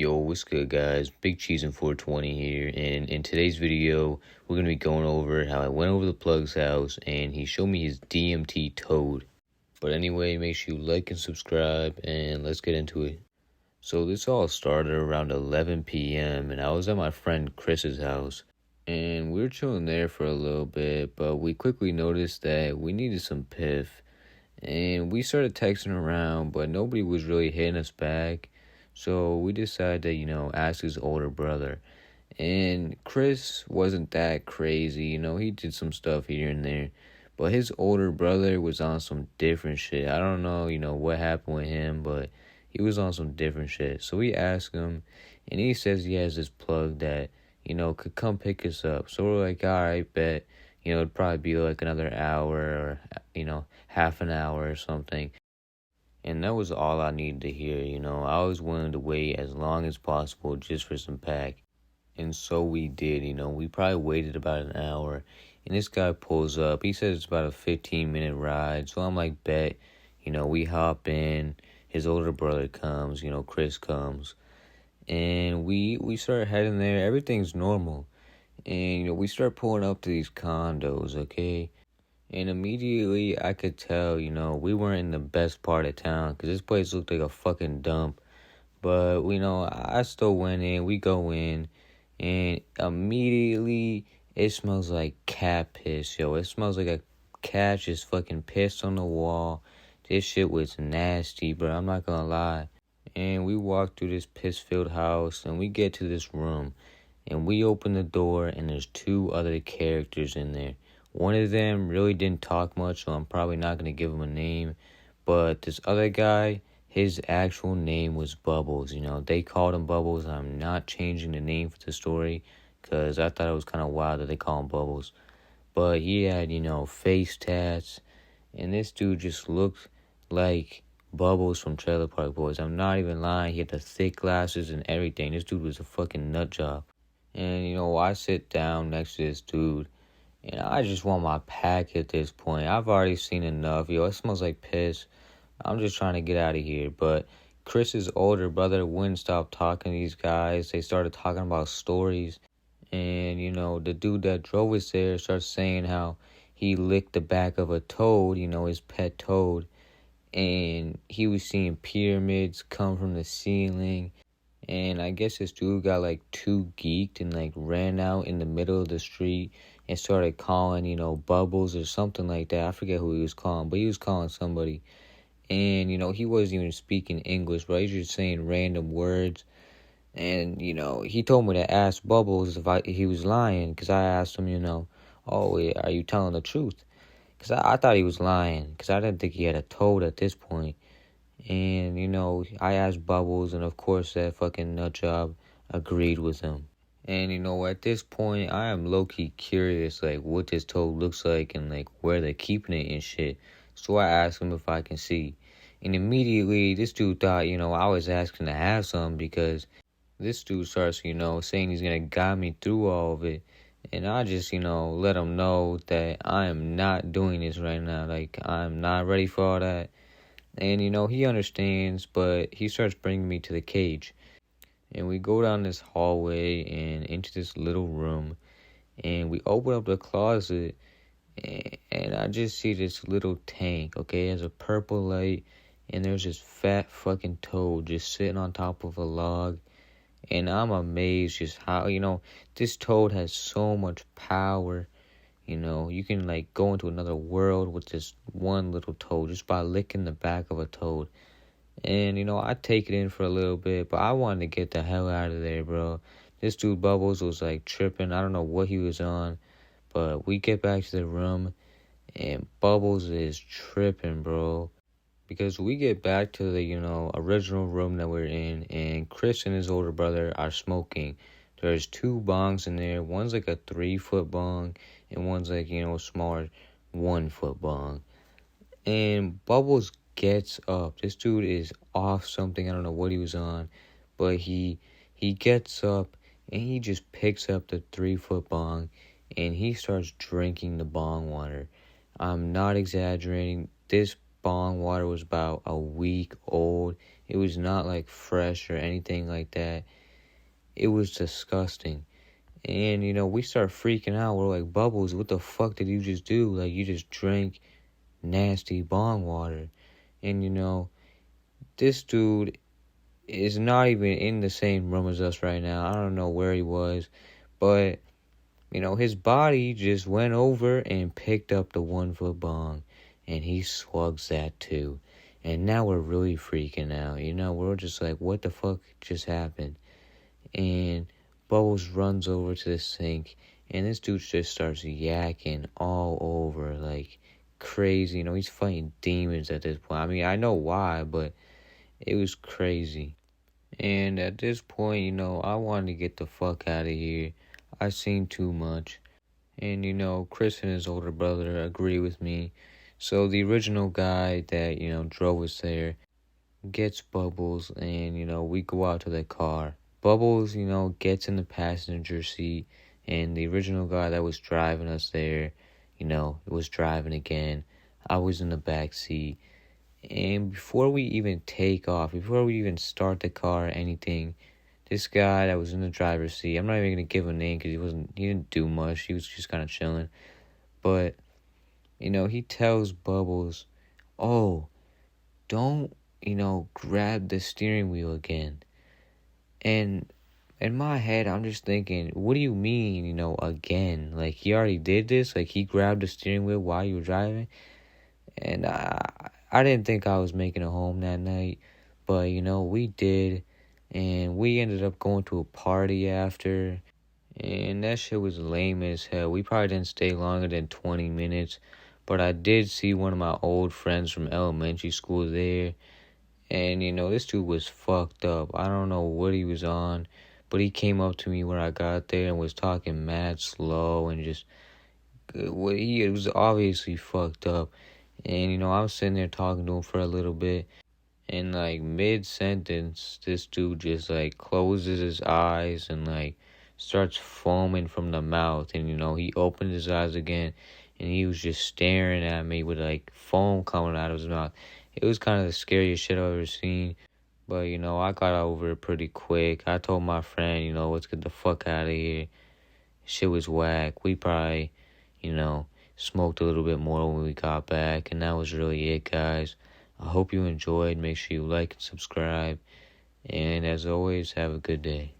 Yo, what's good, guys? Big Cheese and 420 here, and in today's video, we're going to be going over how I went over the plug's house, and he showed me his DMT toad. But anyway, make sure you like and subscribe, and let's get into it. So this all started around 11 p.m., and I was at my friend Chris's house, and we were chilling there for a little bit, but we quickly noticed that we needed some piff, and we started texting around, but nobody was really hitting us back. So we decided to, ask his older brother. And Chris wasn't that crazy, he did some stuff here and there. But his older brother was on some different shit. I don't know, what happened with him, but he was on some different shit. So we asked him, and he says he has this plug that, could come pick us up. So we're like, all right, bet. It'd probably be like another hour or, half an hour or something. And that was all I needed to hear, I was willing to wait as long as possible just for some pack. And so we did, we probably waited about an hour. And this guy pulls up. He says it's about a 15-minute ride. So I'm like, bet, we hop in. His older brother comes, Chris comes. And we start heading there. Everything's normal. And, we start pulling up to these condos, okay? And immediately I could tell, we weren't in the best part of town because this place looked like a fucking dump. But, I still went in. We go in. And immediately it smells like cat piss, yo. It smells like a cat just fucking pissed on the wall. This shit was nasty, bro. I'm not gonna lie. And we walk through this piss-filled house and we get to this room. And we open the door and there's two other characters in there. One of them really didn't talk much, so I'm probably not going to give him a name. But this other guy, his actual name was Bubbles. They called him Bubbles. I'm not changing the name for the story because I thought it was kind of wild that they call him Bubbles. But he had, face tats. And this dude just looked like Bubbles from Trailer Park Boys. I'm not even lying. He had the thick glasses and everything. This dude was a fucking nut job. And, I sit down next to this dude. And I just want my pack at this point. I've already seen enough. Yo, it smells like piss. I'm just trying to get out of here. But Chris's older brother wouldn't stop talking to these guys. They started talking about stories. And, the dude that drove us there started saying how he licked the back of a toad, his pet toad. And he was seeing pyramids come from the ceiling. And I guess this dude got too geeked and ran out in the middle of the street and started calling, Bubbles or something like that. I forget who he was calling, but he was calling somebody. And, he wasn't even speaking English, but he was just saying random words. And, he told me to ask Bubbles if he was lying, because I asked him, oh, are you telling the truth? Because I thought he was lying, because I didn't think he had a toad at this point. And, I asked Bubbles, and of course that fucking nutjob agreed with him. And, at this point, I am low-key curious, what this toad looks like and, where they're keeping it and shit. So I asked him if I can see. And immediately, this dude thought, I was asking to have some because this dude starts, saying he's going to guide me through all of it. And I just, let him know that I am not doing this right now. I'm not ready for all that. And, he understands, but he starts bringing me to the cage. And we go down this hallway and into this little room. And we open up the closet. And I just see this little tank, okay? It has a purple light. And there's this fat fucking toad just sitting on top of a log. And I'm amazed just how, this toad has so much power. You can go into another world with this one little toad just by licking the back of a toad. And, I take it in for a little bit, but I wanted to get the hell out of there, bro. This dude Bubbles was tripping. I don't know what he was on, but we get back to the room and Bubbles is tripping, bro. Because we get back to the, original room that we're in, and Chris and his older brother are smoking. There's two bongs in there. One's a 3-foot bong, and one's a smaller 1-foot bong. And Bubbles gets up. This dude is off something. I don't know what he was on, but he gets up and he just picks up the 3-foot bong and he starts drinking the bong water. I'm not exaggerating. This bong water was about a week old. It was not fresh or anything like that. It was disgusting. And, we start freaking out. We're like, Bubbles, what the fuck did you just do? Like, you just drank nasty bong water. And, this dude is not even in the same room as us right now. I don't know where he was. But, his body just went over and picked up the 1 foot bong. And he slugs that too. And now we're really freaking out. We're just like, what the fuck just happened? And Bubbles runs over to the sink, and this dude just starts yakking all over like crazy. He's fighting demons at this point. I mean, I know why, but it was crazy. And at this point, I wanted to get the fuck out of here. I seen too much. And, Chris and his older brother agree with me. So the original guy that, drove us there gets Bubbles, and, we go out to the car. Bubbles, gets in the passenger seat, and the original guy that was driving us there, was driving again. I was in the back seat. And before we even take off, before we even start the car or anything, this guy that was in the driver's seat, I'm not even going to give a name because he didn't do much. He was just kind of chilling. But, he tells Bubbles, oh, don't, grab the steering wheel again. And in my head, I'm just thinking, what do you mean, again? Like, he already did this? Like, he grabbed the steering wheel while you were driving? And I didn't think I was making it home that night. But, we did. And we ended up going to a party after. And that shit was lame as hell. We probably didn't stay longer than 20 minutes. But I did see one of my old friends from elementary school there. And, this dude was fucked up. I don't know what he was on, but he came up to me when I got there and was talking mad slow and just, he was obviously fucked up. And, I was sitting there talking to him for a little bit. And, like, mid-sentence, this dude just, like, closes his eyes and, like, starts foaming from the mouth. And, he opened his eyes again, and he was just staring at me with, like, foam coming out of his mouth. It was kind of the scariest shit I've ever seen. But, I got over it pretty quick. I told my friend, let's get the fuck out of here. Shit was whack. We probably, smoked a little bit more when we got back. And that was really it, guys. I hope you enjoyed. Make sure you like and subscribe. And as always, have a good day.